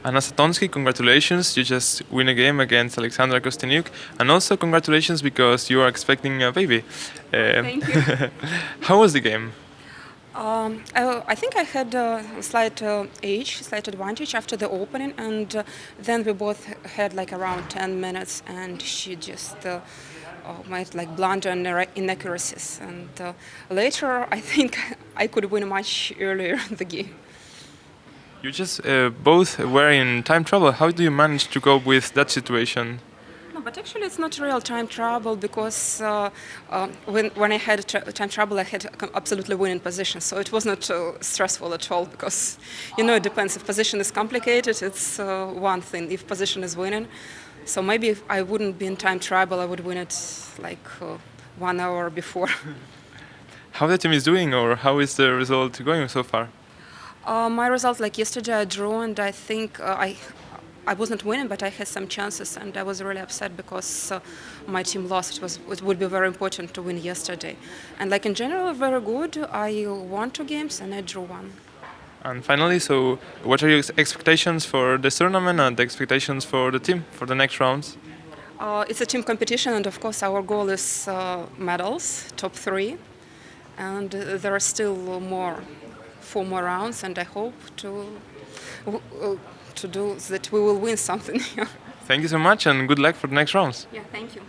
Anna Satonsky, congratulations! You just win a game against Alexandra Kosteniuk, and also congratulations because you are expecting a baby. Thank you. How was the game? I think I had a slight advantage after the opening, and then we both had like around 10 minutes, and she just made like blunder and inaccuracies. And later, I think I could win much earlier the game. You just both were in time trouble. How do you manage to cope with that situation? No, but actually, it's not real time trouble because when I had time trouble, I had absolutely winning position. So it was not stressful at all because, it depends. If position is complicated, it's one thing. If position is winning, so maybe if I wouldn't be in time trouble, I would win it like 1 hour before. How the team is doing, or how is the result going so far? My result, like yesterday, I drew, and I think I wasn't winning, but I had some chances, and I was really upset because my team lost. It would be very important to win yesterday, and like in general, very good. I won 2 games and I drew one. And finally, so what are your expectations for this tournament and the expectations for the team for the next rounds? It's a team competition, and of course, our goal is medals, top 3, and there are still 4 more rounds, and I hope to do that we will win something. Thank you so much and good luck for the next rounds. Yeah, thank you.